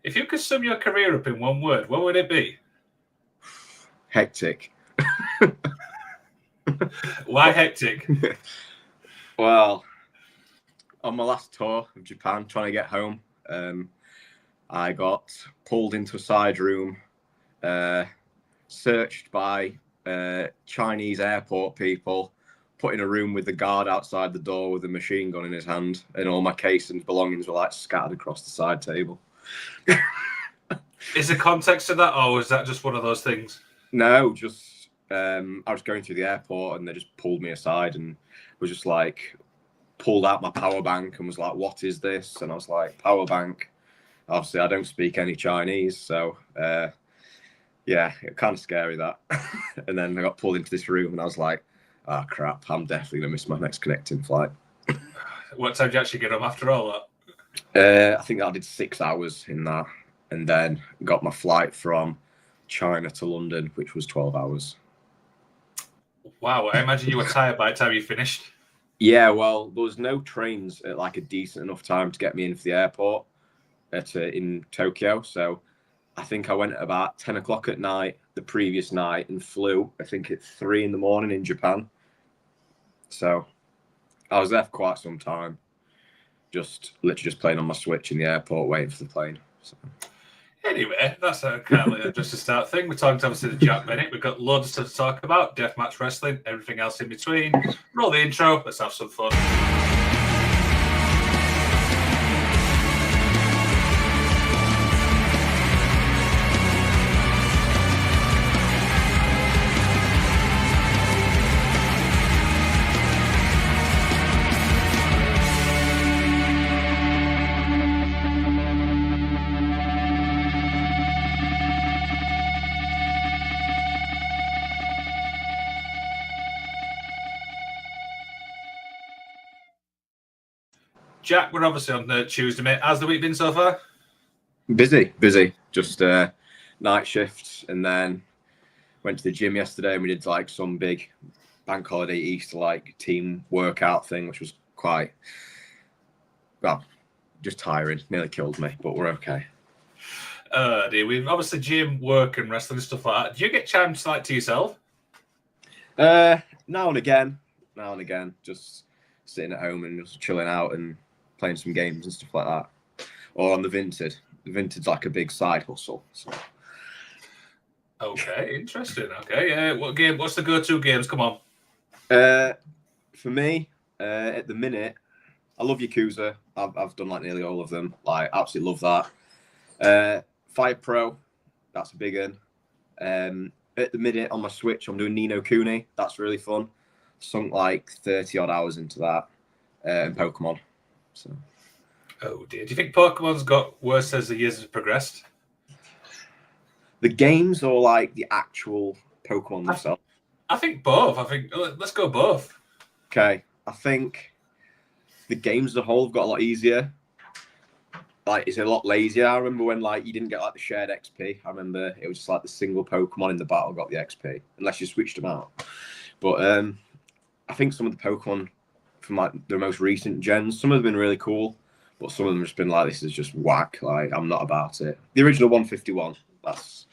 If you could sum your career up in one word, what would it be? Hectic. Why hectic? Well, on my last tour of Japan, trying to get home, I got pulled into a side room, searched by Chinese airport people, put in a room with the guard outside the door with a machine gun in his hand, and all my case and belongings were like scattered across the side table. Is there context to that, or is that just one of those things? No, just I was going through the airport and they just pulled me aside and was just like, pulled out my power bank and was like, what is this? And I was like, power bank. Obviously, I don't speak any Chinese, so yeah, it kind of scary that. And then I got pulled into this room and I was like, oh crap, I'm definitely going to miss my next connecting flight. What time did you actually get home after all that? I think I did 6 hours in that, and then got my flight from China to London, which was 12 hours. Wow, I imagine you were tired by the time you finished. Yeah, well, there was no trains at like a decent enough time to get me into the airport in Tokyo. So I think I went at about 10 o'clock at night the previous night and flew, I think, at 3 in the morning in Japan. So I was there for quite some time, literally just playing on my Switch in the airport, waiting for the plane. So. Anyway, that's kind of just a start thing. We're talking to obviously the Jack Bennett. We've got loads of stuff to talk about, deathmatch wrestling, everything else in between. Roll the intro. Let's have some fun. Jack, we're obviously on the Tuesday, mate. How's the week been so far? Busy. Just night shifts, and then went to the gym yesterday and we did like some big bank holiday Easter like team workout thing, which was quite, well, just tiring. Nearly killed me, but we're okay. Dear, we've obviously gym, work, and wrestling and stuff like that. Do you get chance like to yourself? Now and again, just sitting at home and just chilling out and playing some games and stuff like that, or on the Vinted. The Vinted's like a big side hustle. So. Okay, interesting. Okay, what's the go-to games? Come on. For me, at the minute, I love Yakuza. I've done like nearly all of them. Like, absolutely love that. Fire Pro, that's a big one. At the minute on my Switch, I'm doing Ni no Kuni. That's really fun. Sunk like 30 odd hours into that, and Pokemon. So. Oh dear. Do you think Pokemon's got worse as the years have progressed? The games or like the actual Pokemon themselves? I think both. Let's go both. Okay. I think the games as a whole have got a lot easier. Like, it's a lot lazier. I remember when like you didn't get like the shared XP. I remember it was just like the single Pokemon in the battle got the XP, unless you switched them out. But I think some of the Pokemon from like the most recent gens, some have been really cool, but some of them have just been like, this is just whack. Like, I'm not about it. The original 151, that's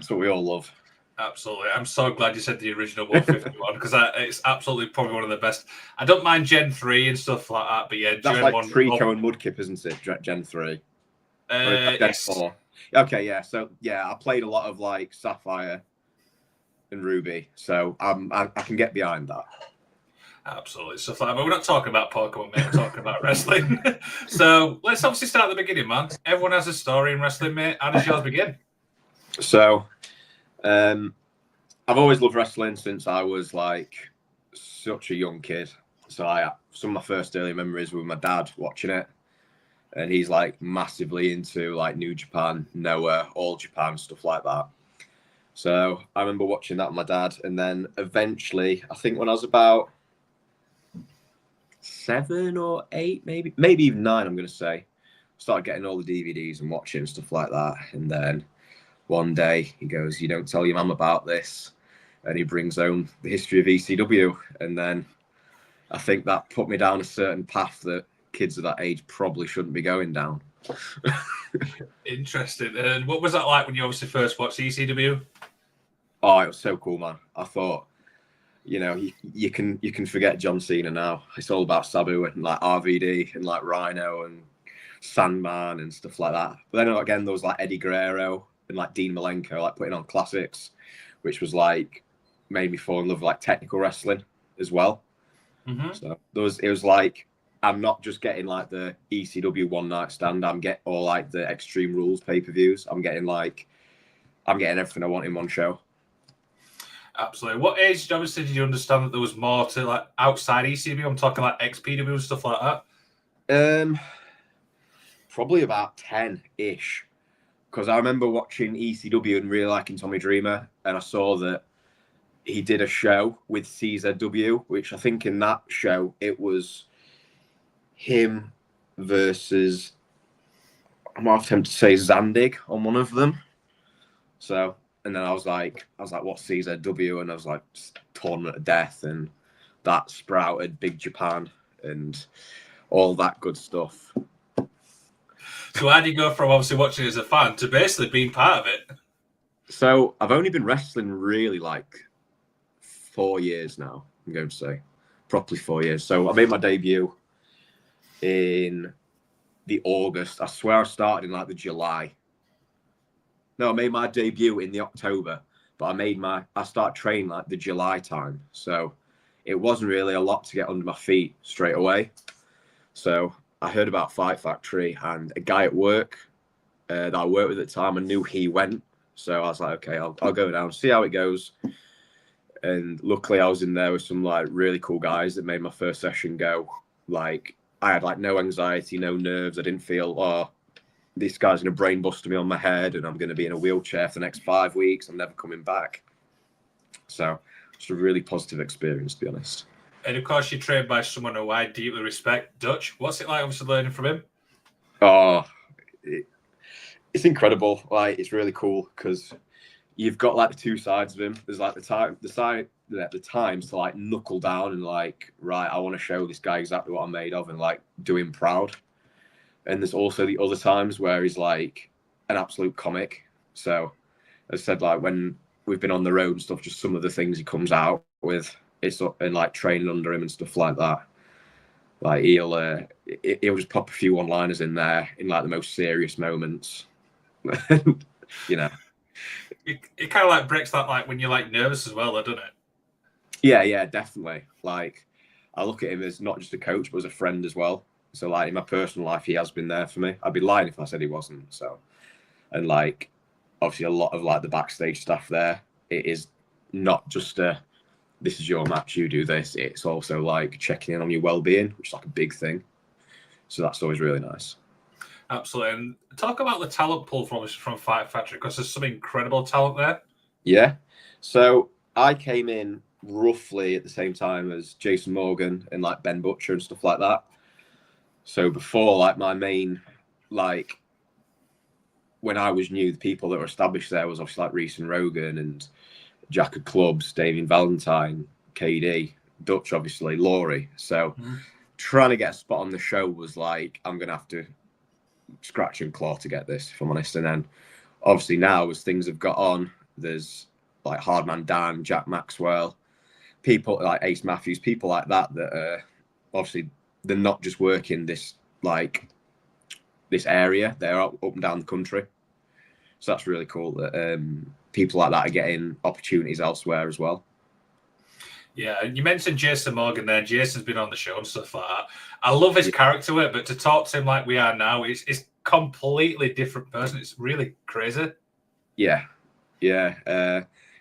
what we all love. Absolutely. I'm so glad you said the original 151 because it's absolutely probably one of the best. I don't mind Gen 3 and stuff like that, but yeah, that's Gen like 1, Trico and Mudkip, isn't it? Gen 3. Gen yes. 4. Okay, yeah. So yeah, I played a lot of like Sapphire and Ruby, so I can get behind that. Absolutely, stuff like that. But we're not talking about Pokemon, mate. We're talking about wrestling. So let's obviously start at the beginning, man. Everyone has a story in wrestling, mate. How does yours begin? So, I've always loved wrestling since I was like such a young kid. So some of my first early memories were with my dad watching it, and he's like massively into like New Japan, Noah, All Japan, stuff like that. So I remember watching that with my dad, and then eventually, I think when I was about 7 or 8, maybe even 9, I'm going to say, started getting all the DVDs and watching stuff like that. And then one day he goes, "You don't tell your mum about this," and he brings home the history of ECW. And then I think that put me down a certain path that kids of that age probably shouldn't be going down. Interesting. And what was that like when you obviously first watched ECW? Oh, it was so cool, man. I thought, you can forget John Cena now. It's all about Sabu and like RVD and like Rhino and Sandman and stuff like that. But then again, there was like Eddie Guerrero and like Dean Malenko, like putting on classics, which was like made me fall in love with like technical wrestling as well. Mm-hmm. So it was like I'm not just getting like the ECW one night stand. I'm getting all like the Extreme Rules pay-per-views. I'm getting everything I want in one show. Absolutely. What age, obviously, did you understand that there was more to like outside ECW? I'm talking like XPW and stuff like that. Probably about 10-ish. Because I remember watching ECW and really liking Tommy Dreamer, and I saw that he did a show with CZW, which I think in that show it was him versus, I'm half tempted to say Zandig on one of them. So, and then I was like, what's CZW? And I was like, Tournament of Death, and that sprouted Big Japan and all that good stuff. So how do you go from obviously watching it as a fan to basically being part of it? So I've only been wrestling really like 4 years now, I'm going to say. Properly 4 years. So I made my debut in the August. I swear I started in like the July. No, I made my debut in the October, but I started training like the July time. So it wasn't really a lot to get under my feet straight away. So I heard about Fight Factory, and a guy at work that I worked with at the time, I knew he went. So I was like, okay, I'll go down, see how it goes. And luckily I was in there with some like really cool guys that made my first session go. Like I had like no anxiety, no nerves. I didn't feel, oh, this guy's going to brain buster me on my head and I'm going to be in a wheelchair for the next 5 weeks. I'm never coming back. So it's a really positive experience, to be honest. And of course, you're trained by someone who I deeply respect, Dutch. What's it like, obviously, learning from him? Oh, it's incredible. Like, it's really cool because you've got like the two sides of him. There's like the times to like knuckle down and like, right, I want to show this guy exactly what I'm made of and like do him proud. And there's also the other times where he's like an absolute comic. So as I said, like when we've been on the road and stuff, just some of the things he comes out with, it's and like training under him and stuff like that. Like he'll just pop a few one-liners in there in like the most serious moments. You know. It kind of like breaks that like when you're like nervous as well, though, doesn't it? Yeah, definitely. Like I look at him as not just a coach, but as a friend as well. So like in my personal life, he has been there for me. I'd be lying if I said he wasn't. So, and like obviously a lot of like the backstage stuff there, it is not just this is your match, you do this. It's also like checking in on your well-being, which is like a big thing. So that's always really nice. Absolutely. And talk about the talent pool from Fight Factory, because there's some incredible talent there. Yeah. So I came in roughly at the same time as Jason Morgan and like Ben Butcher and stuff like that. So before, like my main, like when I was new, the people that were established there was obviously like Reese and Rogan and Jack of Clubs, Damien Valentine, KD, Dutch, obviously, Laurie. So trying to get a spot on the show was like, I'm going to have to scratch and claw to get this, if I'm honest. And then obviously now as things have got on, there's like Hardman Dan, Jack Maxwell, people like Ace Matthews, people like that obviously they're not just working this area, they're up and down the country. So that's really cool that people like that are getting opportunities elsewhere as well. Yeah, and you mentioned Jason Morgan there. Jason's been on the show and stuff like that. I love his character with it, but to talk to him like we are now, it's completely different person. It's really crazy. Yeah.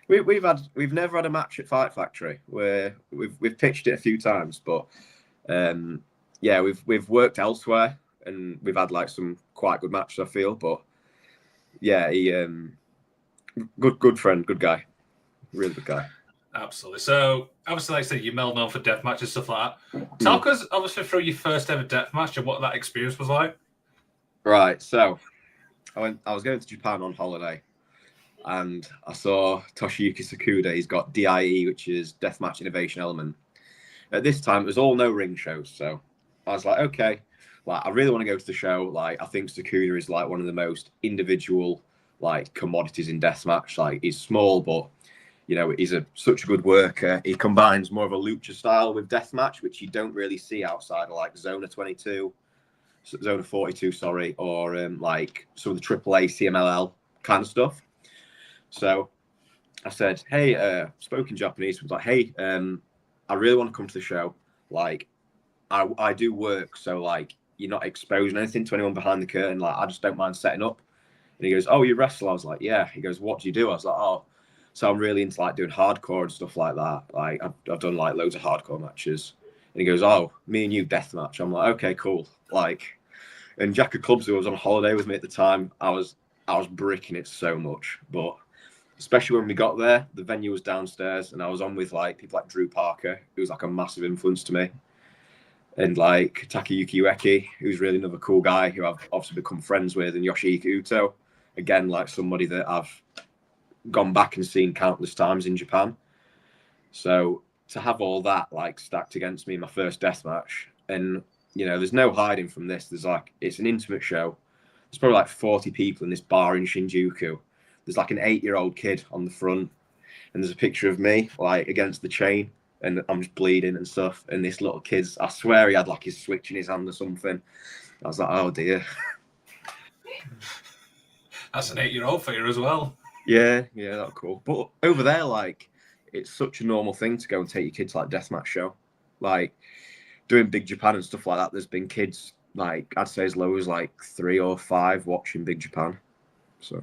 We've never had a match at Fight Factory where we've pitched it a few times, but we've worked elsewhere and we've had like some quite good matches, I feel. But yeah, he good friend, good guy, really good guy. Absolutely. So obviously, like I said, you're well known for deathmatch and stuff like that. Talk us obviously through your first ever deathmatch and what that experience was like. Right. So I was going to Japan on holiday, and I saw Toshiyuki Sakuda. He's got DIE, which is Deathmatch Innovation Element. At this time, it was all no ring shows, so I was like, okay, Like, I really want to go to the show. Like, I think Sakuda is like one of the most individual like commodities in deathmatch. Like, he's small, but you know, he's such a good worker. He combines more of a lucha style with deathmatch, which you don't really see outside of like Zona 22, Zona 42, sorry, or like some of the AAA CMLL kind of stuff. So I said, hey, spoken Japanese. I was like, hey, I really want to come to the show. Like, I do work, so like, you're not exposing anything to anyone behind the curtain. Like, I just don't mind setting up. And he goes, oh, you wrestle? I was like, yeah. He goes, what do you do? I was like, oh, so I'm really into like doing hardcore and stuff like that. Like, I've done like loads of hardcore matches. And he goes, oh, me and you deathmatch. I'm like, okay, cool. Like, and Jack of Clubs, who was on holiday with me at the time, I was bricking it so much. But especially when we got there, the venue was downstairs, and I was on with like people like Drew Parker, who was like a massive influence to me, and like Takayuki Ueki, who's really another cool guy who I've obviously become friends with, and Yoshihiko Uto, again, like somebody that I've gone back and seen countless times in Japan. So to have all that like stacked against me in my first death match, and you know, there's no hiding from this. There's like, it's an intimate show. There's probably like 40 people in this bar in Shinjuku. There's like an 8-year-old kid on the front, and there's a picture of me like against the chain, and I'm just bleeding and stuff. And this little kid's, I swear he had like his switch in his hand or something. I was like, oh dear. That's an 8-year-old for you as well. Yeah, that's cool. But over there, like, it's such a normal thing to go and take your kids to like deathmatch show. Like, doing Big Japan and stuff like that, there's been kids like, I'd say as low as like 3 or 5 watching Big Japan. So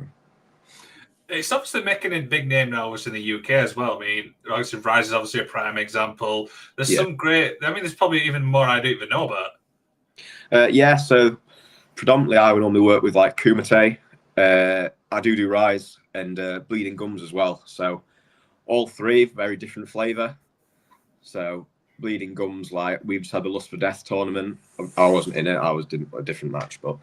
it's obviously making a big name now, obviously in the UK as well. I mean, obviously Rise is obviously a prime example. There's some great. I mean, there's probably even more I don't even know about. Yeah, so predominantly I would normally work with like Kumite. I do Rise and Bleeding Gums as well. So all three very different flavour. So Bleeding Gums, like we just had the Lust for Death tournament. I wasn't in it. I was doing a different match, but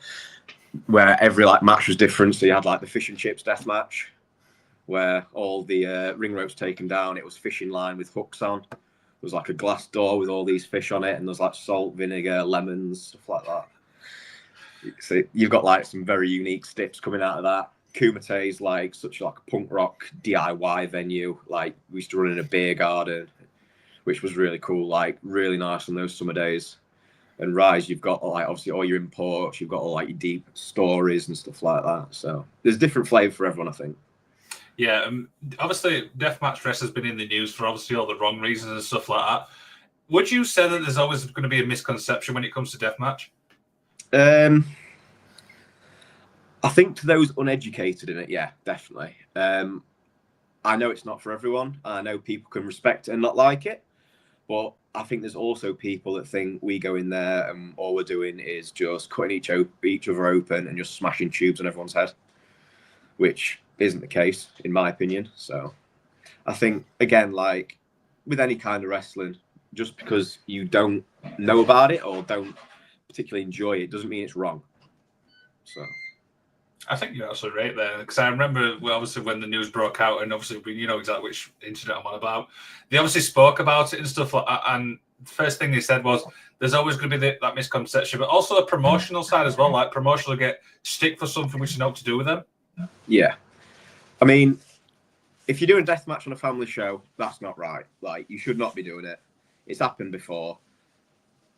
where every like match was different. So you had like the fish and chips death match, where all the ring ropes taken down. It was fishing line with hooks on. There was like a glass door with all these fish on it, and there's like salt, vinegar, lemons, stuff like that. So you've got like some very unique stips coming out of that. Kumite is like such like a punk rock DIY venue. Like we used to run in a beer garden, which was really cool. Like really nice on those summer days. And Rise, you've got like obviously all your imports. You've got all like your deep stories and stuff like that. So there's different flavour for everyone, I think. Yeah, obviously, deathmatch wrestling has been in the news for obviously all the wrong reasons and stuff like that. Would you say that there's always going to be a misconception when it comes to deathmatch? I think to those uneducated in it, yeah, definitely. I know it's not for everyone. I know people can respect it and not like it, but I think there's also people that think we go in there and all we're doing is just cutting each other open and just smashing tubes on everyone's head, which isn't the case, in my opinion. So I think, again, like with any kind of wrestling, just because you don't know about it or don't particularly enjoy it doesn't mean it's wrong. So I think you're absolutely right there, because I remember obviously when the news broke out, and obviously you know exactly which incident I'm on about. They obviously spoke about it and stuff like that, and the first thing they said was there's always going to be that misconception, but also the promotional side as well. Like promotional get stick for something which is not to do with them. Yeah, I mean, if you're doing a deathmatch on a family show, that's not right. Like you should not be doing it. It's happened before.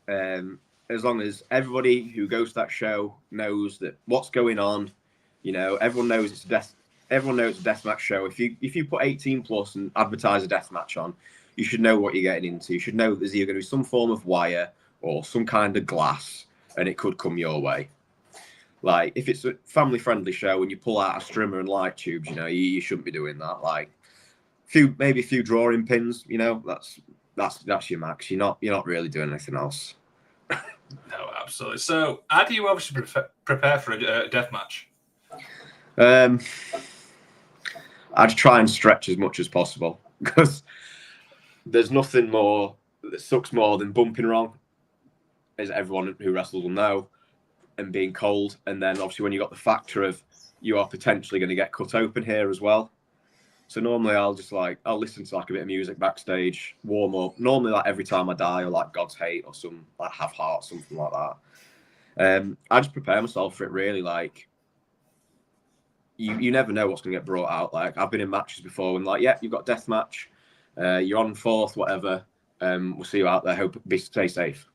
As long as everybody who goes to that show knows that what's going on. You know, everyone knows it's a deathmatch show. If you put 18 plus and advertise a deathmatch on, you should know what you're getting into. You should know there's either going to be some form of wire or some kind of glass, and it could come your way. Like if it's a family-friendly show and you pull out a strimmer and light tubes, you know, you shouldn't be doing that. Like maybe a few drawing pins, you know, that's your max. You're not really doing anything else. No, absolutely. So, how do you obviously prepare for a deathmatch? I'd try and stretch as much as possible because there's nothing more that sucks more than bumping wrong, as everyone who wrestles will know, and being cold. And then obviously when you got the factor of you are potentially going to get cut open here as well. So normally I'll listen to like a bit of music backstage, warm up. Normally like Every Time I Die or like God's Hate or some like Have Heart, something like that. I just prepare myself for it really. Like, you never know what's going to get brought out. Like, I've been in matches before when like, yeah, you've got death match, you're on fourth, whatever. We'll see you out there. Stay safe.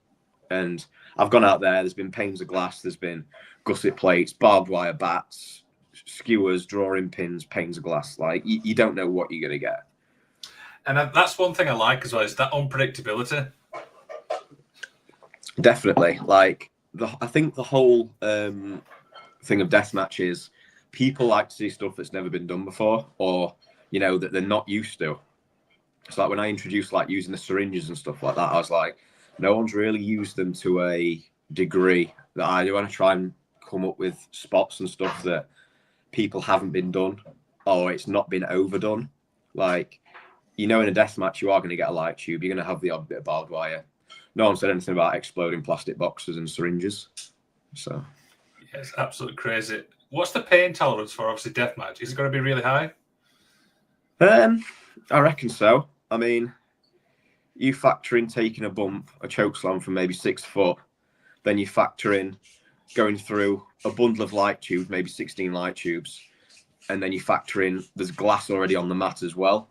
And I've gone out there. There's been panes of glass. There's been gusset plates, barbed wire bats, skewers, drawing pins, panes of glass. Like, you don't know what you're going to get. And that's one thing I like as well, is that unpredictability. Definitely. Like, I think the whole thing of deathmatch is people like to see stuff that's never been done before, or that they're not used to. It's like when I introduced like using the syringes and stuff like that, I was like, no one's really used them to a degree that I want to try and come up with spots and stuff that people haven't been done, or it's not been overdone. Like, in a deathmatch, you are going to get a light tube. You're going to have the odd bit of barbed wire. No one said anything about exploding plastic boxes and syringes. So, yeah, it's absolutely crazy. What's the pain tolerance for obviously deathmatch? Is it going to be really high? I reckon so. I mean, you factor in taking a bump, a choke slam from maybe 6 foot, then you factor in going through a bundle of light tubes, maybe 16 light tubes, and then you factor in there's glass already on the mat as well.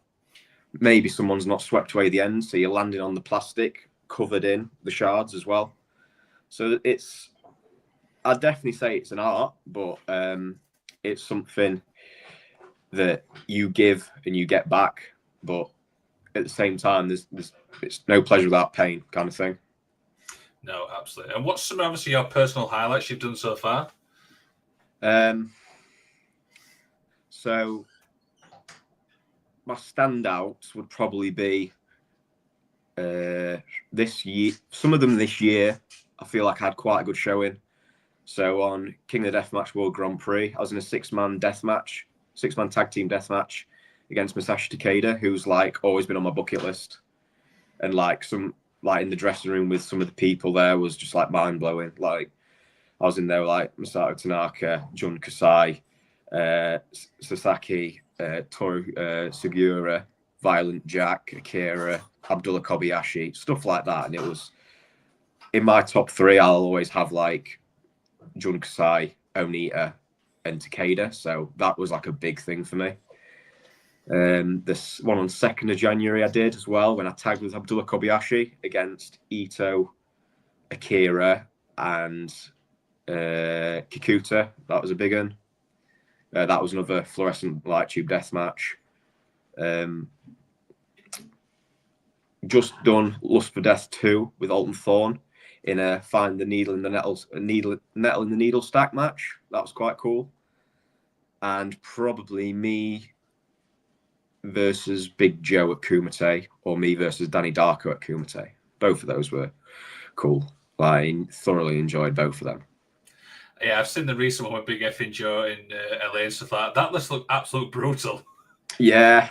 Maybe someone's not swept away the ends, so you're landing on the plastic covered in the shards as well. So I'd definitely say it's an art, but it's something that you give and you get back. But at the same time, it's no pleasure without pain kind of thing. No, absolutely. And what's some obviously your personal highlights you've done so far? So my standouts would probably be this year. Some of them this year, I feel like I had quite a good showing. So on King of the Deathmatch World Grand Prix, I was in a 6-man deathmatch, 6-man tag team deathmatch against Masashi Takeda, who's like always been on my bucket list. And like in the dressing room with some of the people there was just like mind blowing. Like, I was in there with like Masato Tanaka, Jun Kasai, Sasaki, Toru Sugiura, Violent Jack, Akira, Abdullah Kobayashi, stuff like that. And it was in my top 3. I'll always have like Jun Kasai, Onita, and Takeda. So that was like a big thing for me. This one on 2nd of January I did as well, when I tagged with Abdullah Kobayashi against Ito, Akira, and Kikuta. That was a big one. That was another fluorescent light tube death match. Just done Lust for Death 2 with Alton Thorne in a Find the Needle in the Nettle in the Needle stack match. That was quite cool. And probably me versus Big Joe at Kumite, or me versus Danny Darko at Kumite. Both of those were cool. I thoroughly enjoyed both of them. Yeah, I've seen the recent one with Big F and Joe in LA and stuff like that. That list looked absolute brutal. Yeah.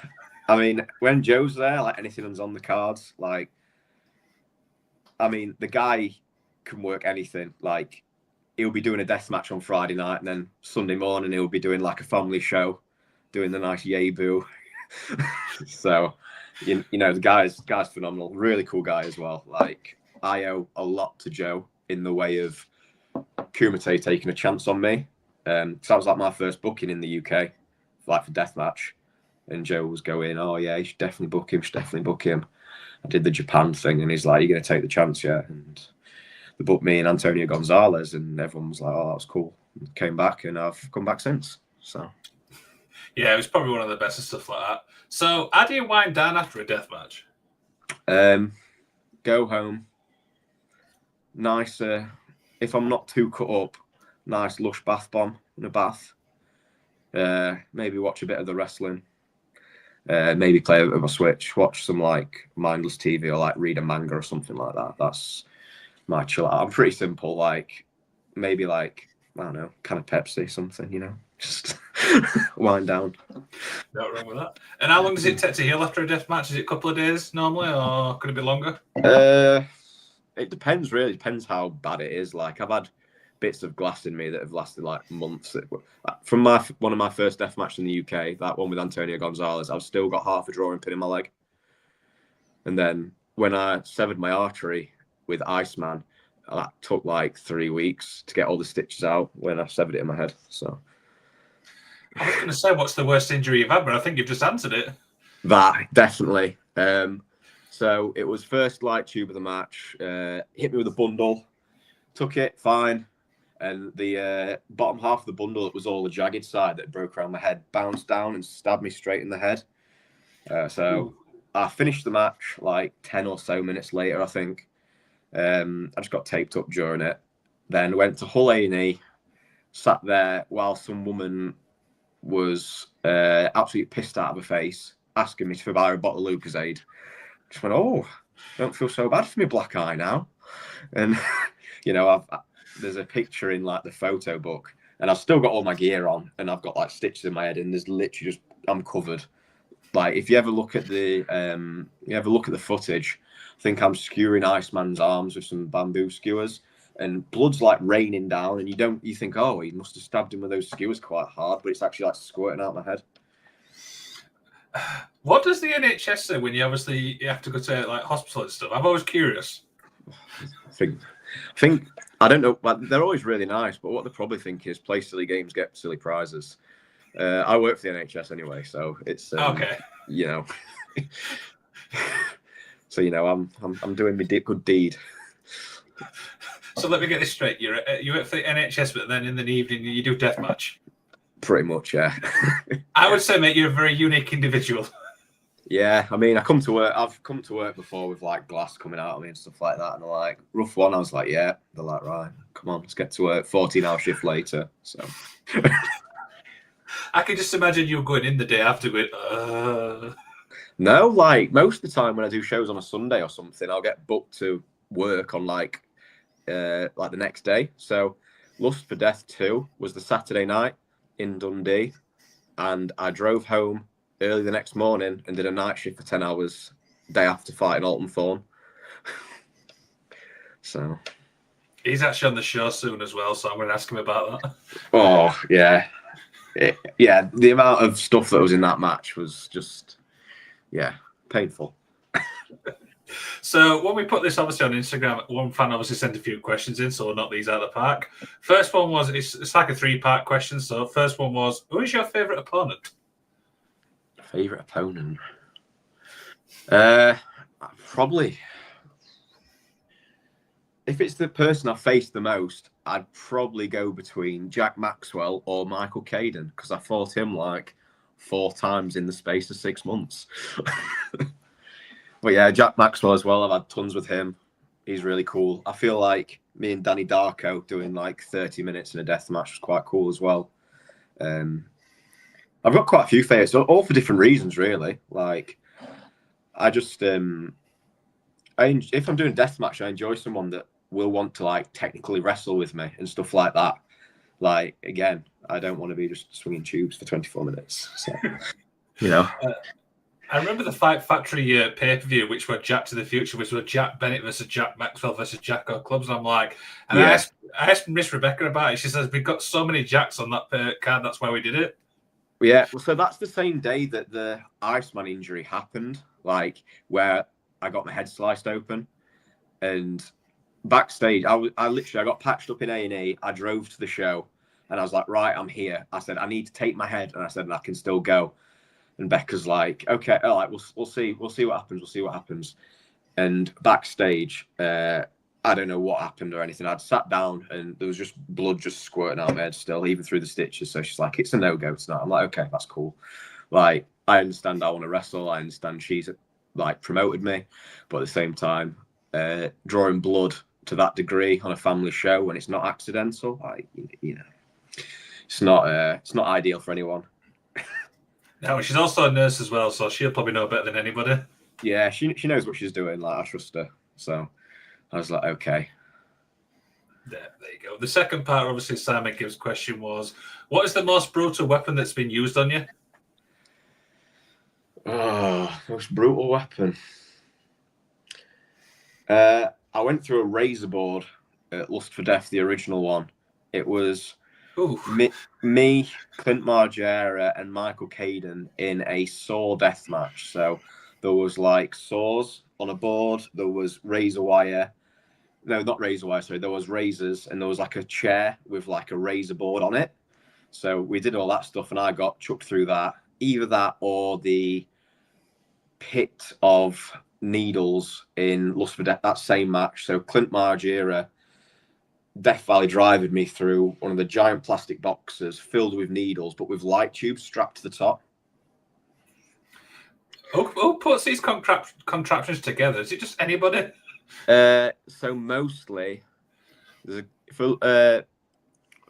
I mean, when Joe's there, like anything's on the cards. Like, I mean, the guy can work anything. Like, he'll be doing a death match on Friday night, and then Sunday morning he'll be doing like a family show, doing the nice yay boo. So, the guy's phenomenal. Really cool guy as well. Like, I owe a lot to Joe in the way of Kumite taking a chance on me. So that was like my first booking in the UK, like for deathmatch. And Joe was going, oh yeah, you should definitely book him. I did the Japan thing, and he's like, you're going to take the chance, yeah? And they booked me and Antonio Gonzalez, and everyone was like, oh, that was cool. And came back, and I've come back since. So, yeah, it was probably one of the best and stuff like that. So, how do you wind down after a death match? Go home. Nice, if I'm not too cut up, nice lush bath bomb in a bath. Maybe watch a bit of the wrestling. Maybe play a bit of a Switch, watch some like mindless TV, or like read a manga or something like that. That's my chill out. I'm pretty simple. Like, maybe like, I don't know, kind of Pepsi, something, just wind down. Not wrong with that. And how long does it take to heal after a death match? Is it a couple of days normally, or could it be longer? It depends, really. It depends how bad it is. Like, I've had bits of glass in me that have lasted like months. From one of my first death matches in the UK, that one with Antonio Gonzalez, I've still got half a drawing pin in my leg. And then when I severed my artery with Iceman, that took like 3 weeks to get all the stitches out when I severed it in my head. So I was going to say, what's the worst injury you've had, but I think you've just answered it. that definitely. So it was first light tube of the match. Hit me with a bundle, took it fine, and the bottom half of the bundle, it was all the jagged side that broke around my head, bounced down and stabbed me straight in the head. So I finished the match like 10 or so minutes later, I think. I just got taped up during it. Then went to Hull A&E, sat there while some woman was absolutely pissed out of her face, asking me to buy a bottle of Lucozade. Just went, oh, don't feel so bad for me black eye now. And, you know, there's a picture in like the photo book, and I've still got all my gear on, and I've got like stitches in my head, and there's literally just, I'm covered. Like if you ever look at the footage, I think I'm skewering Iceman's arms with some bamboo skewers, and blood's like raining down, and you think, oh, he must have stabbed him with those skewers quite hard, but it's actually like squirting out my head. What does the NHS say when you have to go to like hospital and stuff? I'm always curious. I think I don't know, but they're always really nice. But what they probably think is play silly games, get silly prizes. I work for the NHS anyway, so it's okay. You know, so you know, I'm doing my good deed. So let me get this straight: you work for the NHS, but then in the evening you do deathmatch. Pretty much, yeah. I would say, mate, you're a very unique individual. Yeah, I mean, I've come to work before with like glass coming out of me and stuff like that, and they're like, rough one. I was like, yeah. They're like, right, come on, let's get to work. 14-hour shift later, so. I can just imagine you going in the day after going. No, like most of the time when I do shows on a Sunday or something, I'll get booked to work on like the next day. So, Lust for Death 2 was the Saturday night in Dundee, and I drove home early the next morning and did a night shift for 10 hours day after fighting Alton Thorne. So he's actually on the show soon as well, so I'm going to ask him about that. Oh yeah, yeah. The amount of stuff that was in that match was just painful. So when we put this obviously on Instagram, one fan obviously sent a few questions in, so we'll knock these out of the park. First one was, it's like a 3-part question. So first one was, who is your favourite opponent? Favourite opponent? Probably, if it's the person I faced the most, I'd probably go between Jack Maxwell or Michael Caden, because I fought him like 4 times in the space of 6 months. But yeah, Jack Maxwell as well. I've had tons with him. He's really cool. I feel like me and Danny Darko doing like 30 minutes in a death match was quite cool as well. I've got quite a few favourites, all for different reasons, really. Like, I just, if I'm doing a death match, I enjoy someone that will want to like technically wrestle with me and stuff like that. Like, again, I don't want to be just swinging tubes for 24 minutes. So, you know. I remember the Fight Factory pay-per-view, which were Jack to the Future, which were Jack Bennett versus Jack Maxwell versus Jack O'Clubs. And I'm like, and yeah. I asked Miss Rebecca about it. She says, we've got so many Jacks on that card, that's why we did it. Yeah, well, so that's the same day that the Iceman injury happened, like where I got my head sliced open. And backstage, I got patched up in A&E. I drove to the show and I was like, right, I'm here. I said, I need to take my head. And I said, I can still go. And Becca's like, okay, all right, we'll see what happens. We'll see what happens. And backstage, I don't know what happened or anything. I'd sat down and there was just blood just squirting out of my head still, even through the stitches. So she's like, it's a no-go tonight. I'm like, okay, that's cool. Like, I understand I want to wrestle. I understand she's like promoted me, but at the same time, drawing blood to that degree on a family show when it's not accidental, like, you know, it's not ideal for anyone. No, she's also a nurse as well, so she'll probably know better than anybody. Yeah, she knows what she's doing. Like, I trust her. So I was like, okay. There you go. The second part, obviously, Simon Gibbs' question was, what is the most brutal weapon that's been used on you? Oh, most brutal weapon. I went through a razor board at Lust for Death, the original one. It was me, Clint Margera, and Michael Caden in a saw death match. So there was like saws on a board, there was razor wire, No, not razor wire. Sorry, there was razors, and there was like a chair with like a razor board on it. So we did all that stuff, and I got chucked through that. Either that or the pit of needles in Lust for Death, that same match. So Clint Margera, Death Valley driving me through one of the giant plastic boxes filled with needles, but with light tubes strapped to the top. Who puts these contraptions together? Is it just anybody? So mostly, there's for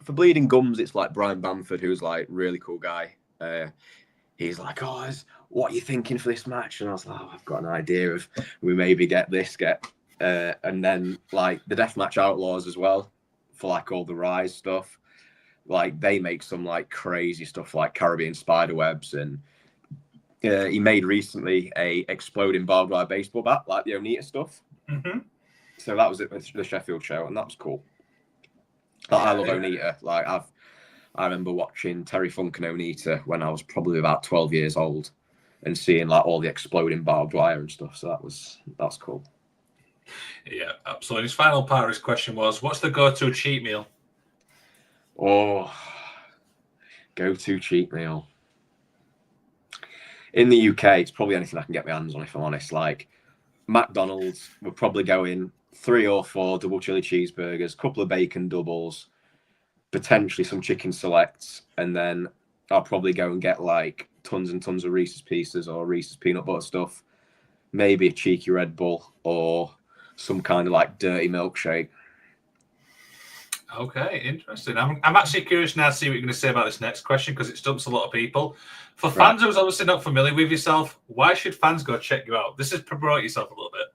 Bleeding Gums, it's like Brian Bamford, who's like really cool guy. He's like, "Oh, what are you thinking for this match?" And I was like, "Oh, I've got an idea of we maybe get this, and then like the Deathmatch Outlaws as well for like all the Rise stuff. Like they make some like crazy stuff like Caribbean spider webs, and he made recently a exploding barbed wire baseball bat, like the Onita stuff. Mm-hmm. So that was it with the Sheffield show, and that was cool. I love Onita. Like I remember watching Terry Funk and Onita when I was probably about 12 years old, and seeing like all the exploding barbed wire and stuff. So that's cool. Yeah, absolutely. His final part of his question was, "What's the go-to cheat meal?" Oh, go-to cheat meal. In the UK, it's probably anything I can get my hands on, if I'm honest. Like McDonald's, we're probably going 3 or 4 double chili cheeseburgers, couple of bacon doubles, potentially some chicken selects, and then I'll probably go and get like tons and tons of Reese's Pieces or Reese's peanut butter stuff, maybe a cheeky Red Bull or some kind of like dirty milkshake. Okay, interesting. I'm actually curious now to see what you're going to say about this next question because it stumps a lot of people. For fans who's obviously not familiar with yourself, why should fans go check you out? This is promote yourself a little bit.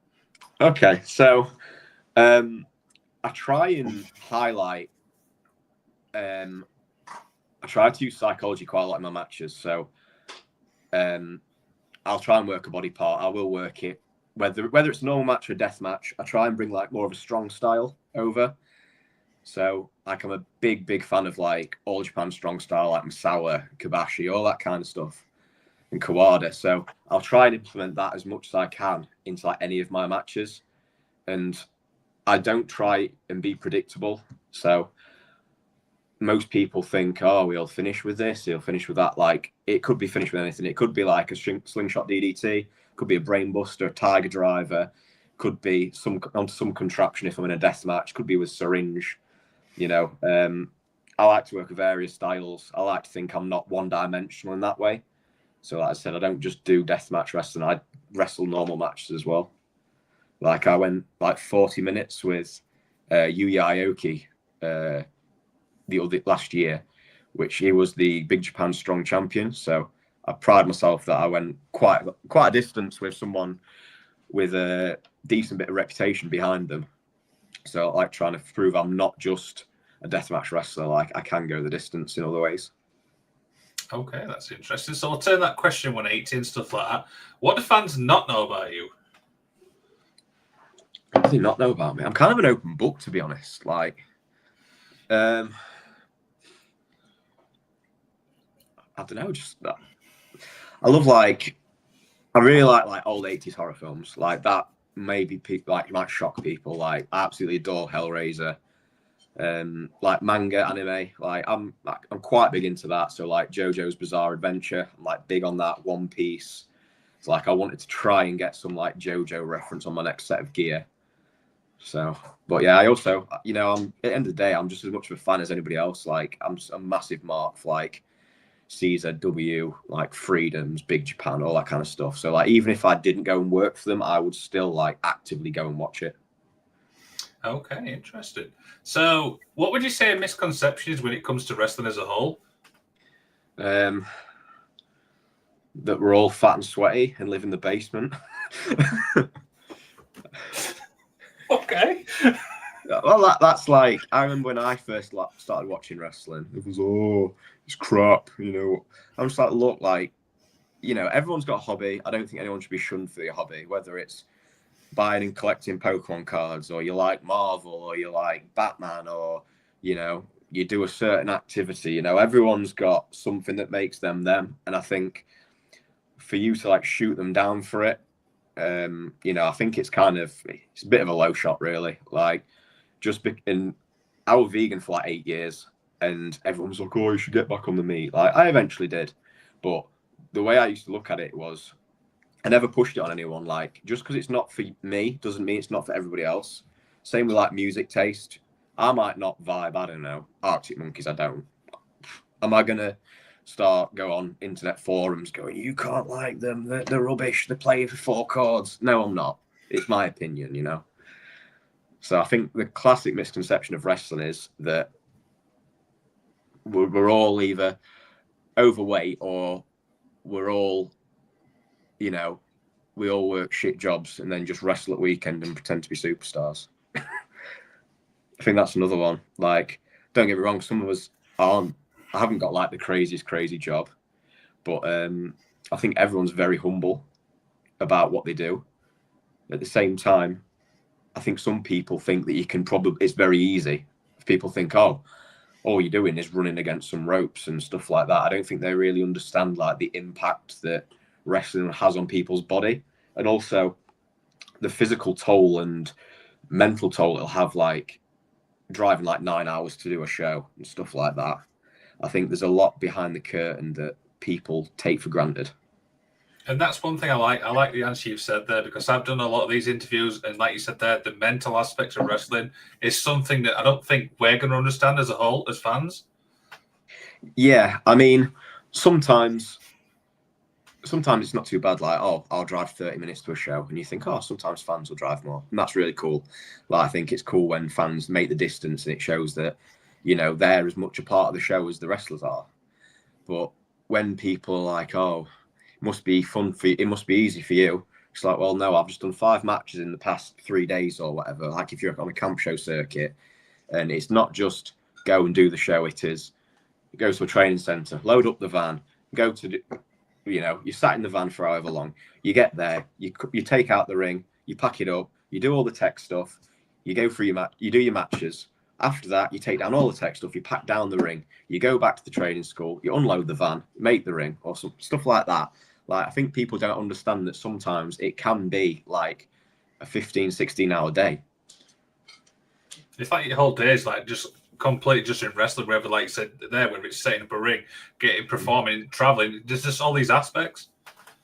Okay, so I try and highlight. I try to use psychology quite a lot in my matches, so I'll try and work a body part. I will work it, whether it's a normal match or a death match. I try and bring like more of a strong style over. So like I'm a big fan of like All Japan strong style, like Misawa, Kobashi, all that kind of stuff, and Kawada. So I'll try and implement that as much as I can into like any of my matches, and I don't try and be predictable. So most people think, oh, he'll finish with this, he'll finish with that. Like it could be finished with anything. It could be like a slingshot DDT, could be a brain buster, a tiger driver, could be some contraption if I'm in a death match, could be with syringe. You know, I like to work with various styles. I like to think I'm not one-dimensional in that way. So like I said, I don't just do deathmatch wrestling. I wrestle normal matches as well. Like I went like 40 minutes with Yuya Aoki last year, which he was the Big Japan Strong Champion. So I pride myself that I went quite a distance with someone with a decent bit of reputation behind them. So I like trying to prove I'm not just a deathmatch wrestler. Like I can go the distance in other ways. Okay, that's interesting. So I'll turn that question 180 and stuff like that. What do fans not know about you? What do they not know about me? I'm kind of an open book, to be honest. Like, I don't know, just that. I love I really like old 80s horror films. Like that maybe people like might shock people. Like I absolutely adore Hellraiser. Like manga, anime. Like I'm quite big into that. So like JoJo's Bizarre Adventure, I'm like big on that. One Piece. It's like I wanted to try and get some like JoJo reference on my next set of gear. So, but yeah, I also, you know, I'm at the end of the day, I'm just as much of a fan as anybody else. Like I'm just a massive mark for like CZW, like Freedoms, Big Japan, all that kind of stuff. So like even if I didn't go and work for them, I would still like actively go and watch it. Okay, interesting. So what would you say a misconception is when it comes to wrestling as a whole? That we're all fat and sweaty and live in the basement. Okay. Well, that's like, I remember when I first started watching wrestling, it was, oh, it's crap, you know. I'm just like, look, like, you know, everyone's got a hobby. I don't think anyone should be shunned for their hobby, whether it's buying and collecting Pokemon cards, or you like Marvel, or you like Batman, or, you know, you do a certain activity. You know, everyone's got something that makes them them. And I think for you to like shoot them down for it You know, I think it's a bit of a low shot, really. Like, I was vegan for like 8 years, and everyone's like, "Oh, you should get back on the meat." Like, I eventually did, but the way I used to look at it was, I never pushed it on anyone. Like, just because it's not for me doesn't mean it's not for everybody else. Same with like music taste. I might not vibe. I don't know, Arctic Monkeys. I don't. Am I gonna go on internet forums going, "You can't like them. They're rubbish. They're playing for 4 chords." No, I'm not. It's my opinion, you know. So I think the classic misconception of wrestling is that we're all either overweight or we're all, you know, we all work shit jobs and then just wrestle at weekend and pretend to be superstars. I think that's another one. Like, don't get me wrong, some of us aren't. I haven't got like the crazy job, but I think everyone's very humble about what they do. At the same time, I think some people think that it's very easy. If people think, oh, all you're doing is running against some ropes and stuff like that, I don't think they really understand like the impact that wrestling has on people's body, and also the physical toll and mental toll it'll have, like driving like 9 hours to do a show and stuff like that. I think there's a lot behind the curtain that people take for granted. And that's one thing I like. I like the answer you've said there, because I've done a lot of these interviews, and like you said there, the mental aspects of wrestling is something that I don't think we're going to understand as a whole, as fans. Yeah, I mean, sometimes it's not too bad. Like, oh, I'll drive 30 minutes to a show, and you think, oh, sometimes fans will drive more, and that's really cool. Like, I think it's cool when fans make the distance, and it shows that, you know, they're as much a part of the show as the wrestlers are. But when people are like, oh, it must be fun for you, it must be easy for you, it's like, well, no, I've just done 5 matches in the past 3 days or whatever. Like, if you're on a camp show circuit, and it's not just go and do the show, it is go to a training centre, load up the van, go to, you know, you sat in the van for however long, you get there, you take out the ring, you pack it up, you do all the tech stuff, you go through you do your matches. After that, you take down all the tech stuff, you pack down the ring, you go back to the training school, you unload the van, make the ring, or some stuff like that. Like, I think people don't understand that sometimes it can be like a 15, 16-hour day. It's like your whole day is like just completely just in wrestling, wherever, like you said there, whether it's setting up a ring, performing, traveling, there's just all these aspects.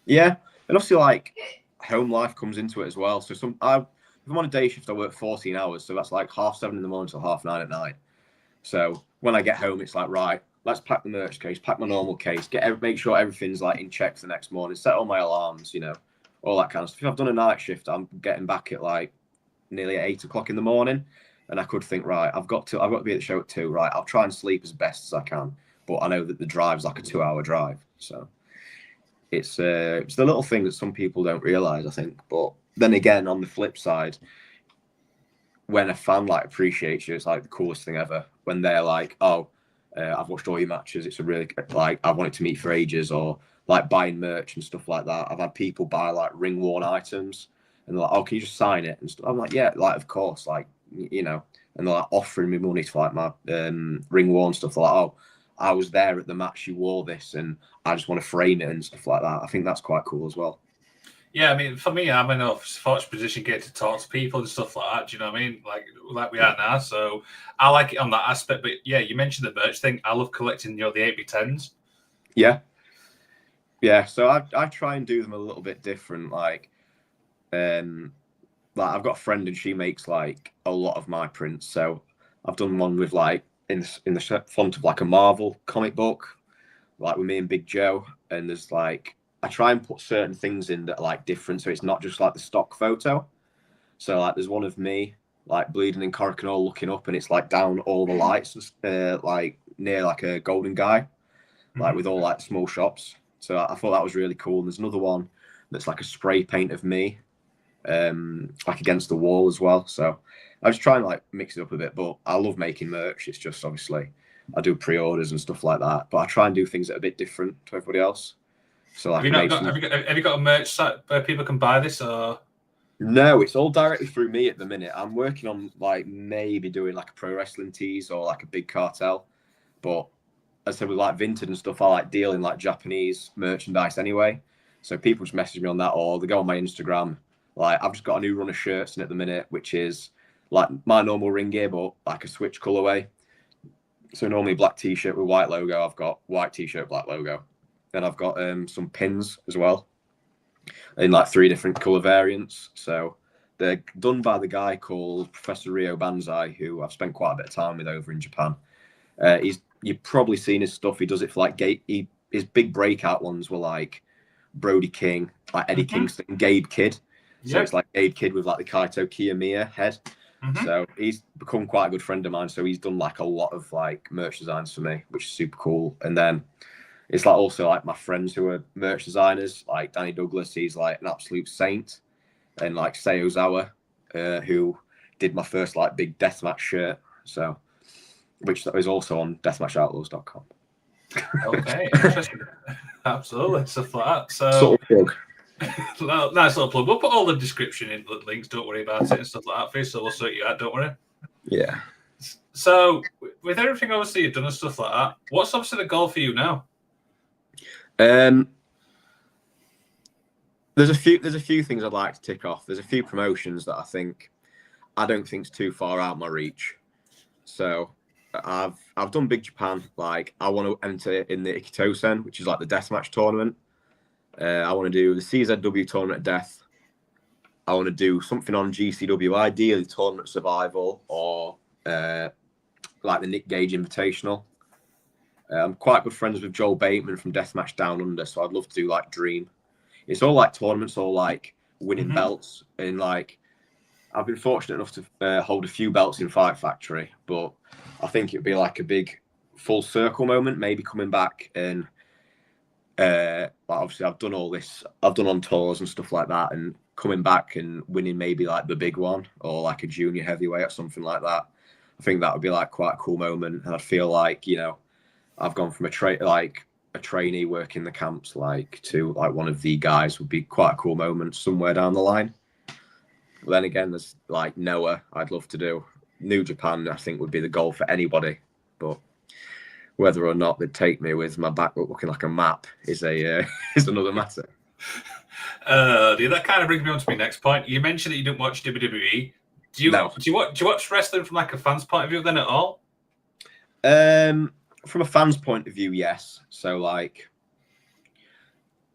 Yeah, and obviously, like, home life comes into it as well. So if I'm on a day shift, I work 14 hours, so that's like 7:30 in the morning till 9:30 at night. So when I get home, it's like, right, let's pack the merch case, pack my normal case, make sure everything's like in check for the next morning, set all my alarms, you know, all that kind of stuff. If I've done a night shift, I'm getting back at like nearly at 8 o'clock in the morning, and I could think, right, I've got to be at the show at 2. Right, I'll try and sleep as best as I can, but I know that the drive's like a 2-hour drive, so it's the little thing that some people don't realize, I think. But then again, on the flip side, when a fan like appreciates you, it's like the coolest thing ever. When they're like, "Oh, I've watched all your matches. It's a really, like, I wanted to meet for ages," or like buying merch and stuff like that. I've had people buy like ring worn items, and they're like, "Oh, can you just sign it?" And stuff. I'm like, "Yeah, like, of course," like, you know. And they're like offering me money for like my ring worn stuff. They're like, "Oh, I was there at the match you wore this, and I just want to frame it," and stuff like that. I think that's quite cool as well. Yeah, I mean, for me, I'm in a fortunate position getting to talk to people and stuff like that. Do you know what I mean? Like we are now. So I like it on that aspect. But yeah, you mentioned the merch thing. I love collecting, the 8x10s. Yeah. Yeah. So I try and do them a little bit different. Like I've got a friend and she makes like a lot of my prints. So I've done one with like in the font of like a Marvel comic book, like with me and Big Joe. And there's like, I try and put certain things in that are like different, so it's not just like the stock photo. So like there's one of me like bleeding in Corricanol looking up, and it's like down all the lights, like near like a Golden Guy, like with all like small shops. So I thought that was really cool. And there's another one that's like a spray paint of me, like against the wall as well. So I was trying to like mix it up a bit, but I love making merch. It's just obviously I do pre-orders and stuff like that, but I try and do things that are a bit different to everybody else. So like, have you got a merch site where people can buy this? Or no, it's all directly through me at the minute. I'm working on like maybe doing like a pro wrestling tees or like a big cartel, but as I said, with like Vinted and stuff, I like dealing like Japanese merchandise anyway. So people just message me on that, or they go on my Instagram. Like I've just got a new run of shirts in at the minute, which is like my normal ring gear, but like a switch colorway. So normally black t-shirt with white logo. I've got white t-shirt, black logo. Then I've got some pins as well in like 3 different color variants. So they're done by the guy called Professor Rio Banzai, who I've spent quite a bit of time with over in Japan. You've probably seen his stuff. He does it for like his big breakout ones were like Brody King, like Eddie Kingston, Gabe Kidd. So it's like Gabe Kidd with like the Kaito Kiyomiya head. So he's become quite a good friend of mine. So he's done like a lot of like merch designs for me, which is super cool. And then it's like also like my friends who are merch designers, like Danny Douglas, he's like an absolute saint. And like Seo Zawa, who did my first like big deathmatch shirt. So, which is also on deathmatchoutlaws.com. Okay, interesting. Absolutely, stuff like that. So, sort of plug. Nice little plug. We'll put all the description in the links. Don't worry about it and stuff like that for you. So we'll sort you out. Don't worry. Yeah. So with everything obviously you've done and stuff like that, what's obviously the goal for you now? There's a few things I'd like to tick off. There's a few promotions that I don't think's too far out my reach. So I've done Big Japan. Like I want to enter in the Ikitosen, which is like the deathmatch tournament. I want to do the CZW tournament of death. I want to do something on GCW, ideally tournament survival or like the Nick Gage Invitational. I'm quite good friends with Joel Bateman from Deathmatch Down Under, so I'd love to do like Dream. It's all like tournaments, all like winning belts, and like I've been fortunate enough to hold a few belts in Fight Factory, but I think it'd be like a big full circle moment, maybe coming back and like obviously I've done all this, I've done on tours and stuff like that, and coming back and winning maybe like the big one or like a junior heavyweight or something like that. I think that would be like quite a cool moment, and I feel like, you know, I've gone from a trainee working the camps like to like one of the guys would be quite a cool moment somewhere down the line. But then again, there's like Noah I'd love to do. New Japan I think would be the goal for anybody, but whether or not they'd take me with my back looking like a map is another matter. That kind of brings me on to my next point. You mentioned that you didn't watch WWE. Do you watch wrestling from like a fan's point of view then at all? From a fan's point of view, yes. So like,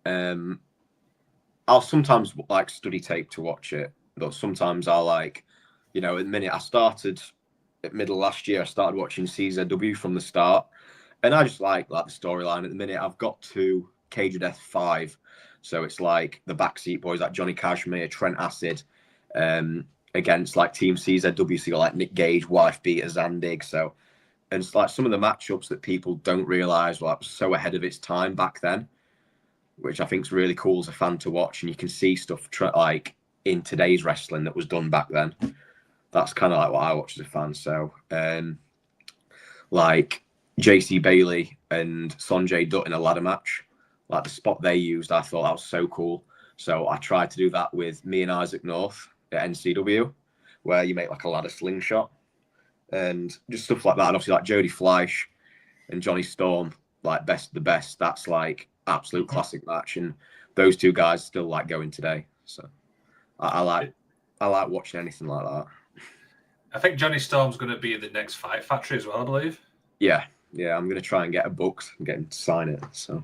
I'll sometimes like study tape to watch it, but sometimes I'll like, you know, at the minute I started at middle last year, I started watching CZW from the start, and I just like the storyline. At the minute, I've got to Cage of Death 5, so it's like the backseat boys like Johnny Cashmere, Trent Acid, against like Team CZW, so you got like Nick Gage, Wife Beater, Zandig, so. And it's like some of the matchups that people don't realise were like so ahead of its time back then, which I think is really cool as a fan to watch. And you can see stuff like in today's wrestling that was done back then. That's kind of like what I watch as a fan. So like JC Bailey and Sonjay Dutt in a ladder match, like the spot they used, I thought that was so cool. So I tried to do that with me and Isaac North at NCW, where you make like a ladder slingshot. And just stuff like that. And obviously like Jody Fleisch and Johnny Storm, like best of the best. That's like absolute classic match. And those two guys still like going today. So I like watching anything like that. I think Johnny Storm's going to be in the next Fight Factory as well, I believe. Yeah. I'm going to try and get a book and get him to sign it. So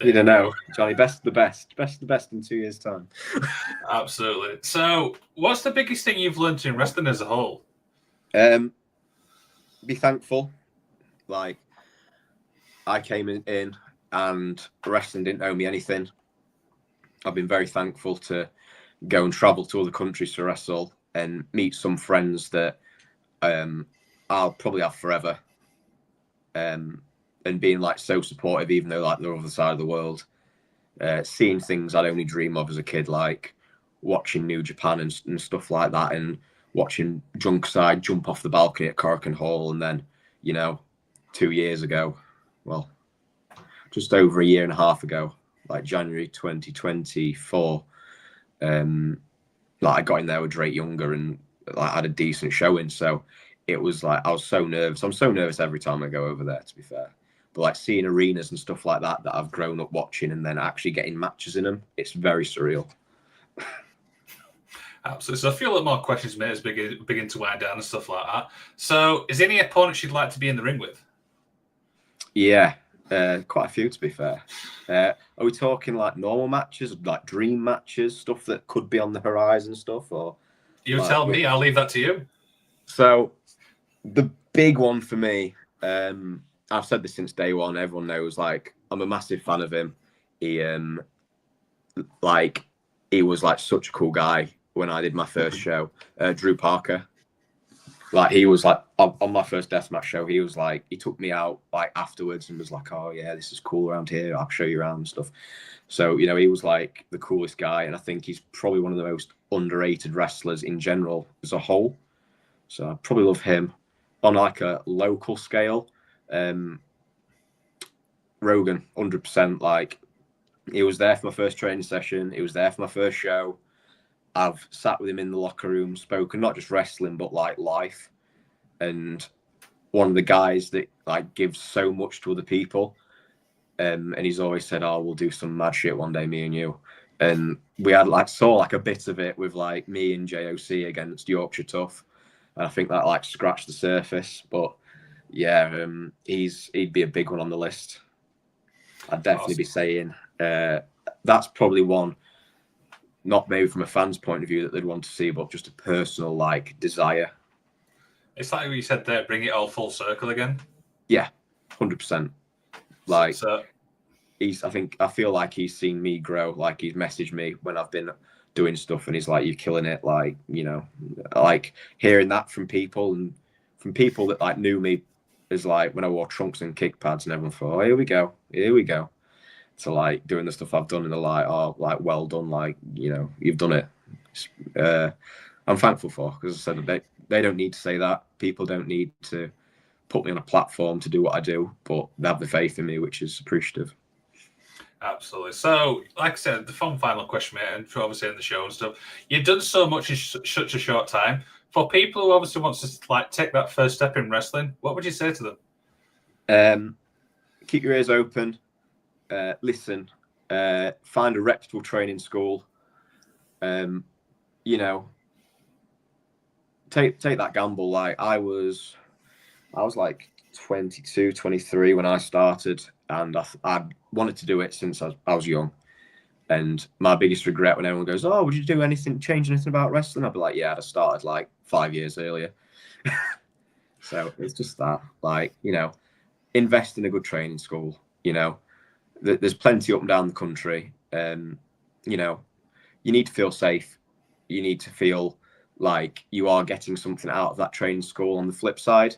you don't know, Johnny, best of the best in 2 years' time. Absolutely. So what's the biggest thing you've learned in wrestling as a whole? Be thankful. Like I came in and wrestling didn't owe me anything. I've been very thankful to go and travel to other countries to wrestle and meet some friends that I'll probably have forever. And being like so supportive, even though like they're on the other side of the world. Seeing things I'd only dream of as a kid, like watching New Japan and stuff like that, and watching Junkside jump off the balcony at Corrigan Hall, and then, you know, 2 years ago, well, just over a year and a half ago, like January 2024, like I got in there with Drake Younger and like had a decent showing. So it was like I was so nervous. I'm so nervous every time I go over there, to be fair. But like seeing arenas and stuff like that I've grown up watching, and then actually getting matches in them, it's very surreal. Absolutely. So a few little more questions, mate, as begin to wind down and stuff like that. So, is there any opponents you'd like to be in the ring with? Yeah, quite a few to be fair. Are we talking like normal matches, like dream matches, stuff that could be on the horizon, stuff, or? You tell me. I'll leave that to you. So, the big one for me, I've said this since day one. Everyone knows, like, I'm a massive fan of him. He was like such a cool guy when I did my first show. Drew Parker. Like, he was like on my first deathmatch show, he was like, he took me out like afterwards and was like, oh yeah, this is cool around here, I'll show you around and stuff. So, you know, he was like the coolest guy, and I think he's probably one of the most underrated wrestlers in general as a whole. So I probably love him. On like a local scale, Rogan, 100%. Like, he was there for my first training session, he was there for my first show. I've sat with him in the locker room, spoken not just wrestling but like life, and one of the guys that like gives so much to other people. And he's always said, "Oh, we'll do some mad shit one day, me and you." And we had saw a bit of it with like me and JOC against Yorkshire Tough, and I think that like scratched the surface. But yeah, he'd be a big one on the list. I'd definitely be saying that's probably one. Not maybe from a fan's point of view that they'd want to see, but just a personal like desire. It's like what you said there, bring it all full circle again. Yeah, 100%. Like, so, I feel like he's seen me grow. Like, he's messaged me when I've been doing stuff, and he's like, "You're killing it." Like, you know, like hearing that from people, and from people that like knew me as like when I wore trunks and kick pads, and everyone thought, "Oh, here we go." To like doing the stuff I've done, and they're like, "Oh, like well done, like, you know, you've done it." I'm thankful for, because I said they don't need to say that. People don't need to put me on a platform to do what I do, but they have the faith in me, which is appreciative. Absolutely. So, like I said, the fun final question, mate, and for obviously in the show and stuff, you've done so much in such a short time. For people who obviously wants to like take that first step in wrestling, what would you say to them? Keep your ears open. Listen, find a reputable training school. You know, take that gamble. Like, I was like 22, 23 when I started, and I wanted to do it since I was young. And my biggest regret when everyone goes, "Oh, would you do anything, change anything about wrestling?" I'd be like, "Yeah, I'd have started like 5 years earlier." So it's just that, like, you know, invest in a good training school. You know, there's plenty up and down the country. You know, you need to feel safe. You need to feel like you are getting something out of that training school. On the flip side,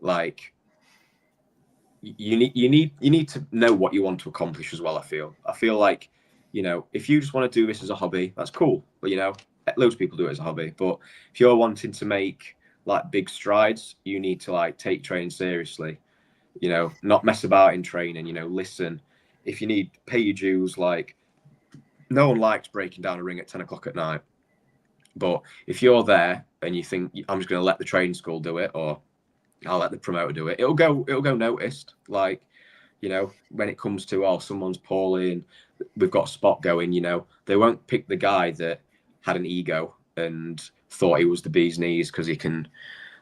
like, you need to know what you want to accomplish as well. I feel like, you know, if you just want to do this as a hobby, that's cool. But, you know, loads of people do it as a hobby. But if you're wanting to make like big strides, you need to like take training seriously. You know, not mess about in training. You know, listen. If you need, pay your dues. Like, no one likes breaking down a ring at 10 o'clock at night. But if you're there and you think, I'm just going to let the training school do it, or I'll let the promoter do it, it'll go noticed. Like, you know, when it comes to, oh, someone's poorly and we've got a spot going, you know, they won't pick the guy that had an ego and thought he was the bee's knees because he can,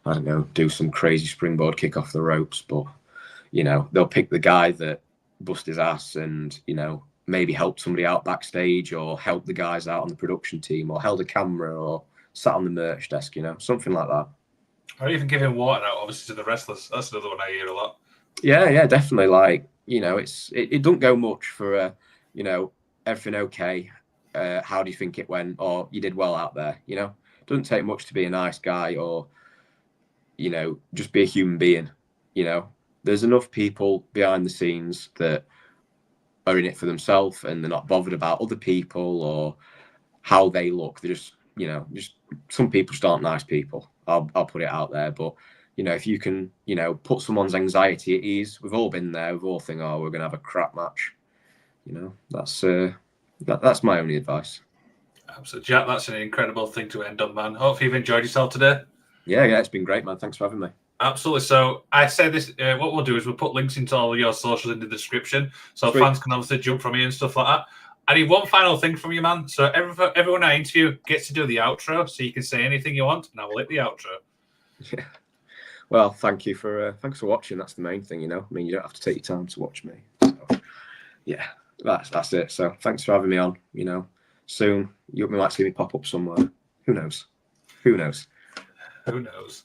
I don't know, do some crazy springboard kick off the ropes. But, you know, they'll pick the guy that bust his ass and, you know, maybe helped somebody out backstage, or helped the guys out on the production team, or held a camera, or sat on the merch desk, you know, something like that. Or even giving water out, obviously, to the wrestlers. That's another one I hear a lot. Yeah, definitely. Like, you know, it doesn't go much for, you know, everything okay. How do you think it went? Or you did well out there, you know? It doesn't take much to be a nice guy, or, you know, just be a human being, you know? There's enough people behind the scenes that are in it for themselves, and they're not bothered about other people or how they look. They're just, you know, just some people just aren't nice people. I'll put it out there. But, you know, if you can, you know, put someone's anxiety at ease, we've all been there. We've all think, oh, we're going to have a crap match. You know, that's my only advice. Absolutely. Jack, that's an incredible thing to end on, man. Hope you've enjoyed yourself today. Yeah, it's been great, man. Thanks for having me. Absolutely. So I say this. What we'll do is we'll put links into all of your socials in the description, so Sweet. fans can obviously jump from here and stuff like that. I need one final thing from you, man. So everyone I interview gets to do the outro, so you can say anything you want, and I will hit the outro. Yeah. Well, thanks for watching. That's the main thing, you know. I mean, you don't have to take your time to watch me. So, yeah, that's it. So thanks for having me on. You know, soon you might see me pop up somewhere. Who knows? Who knows? Who knows?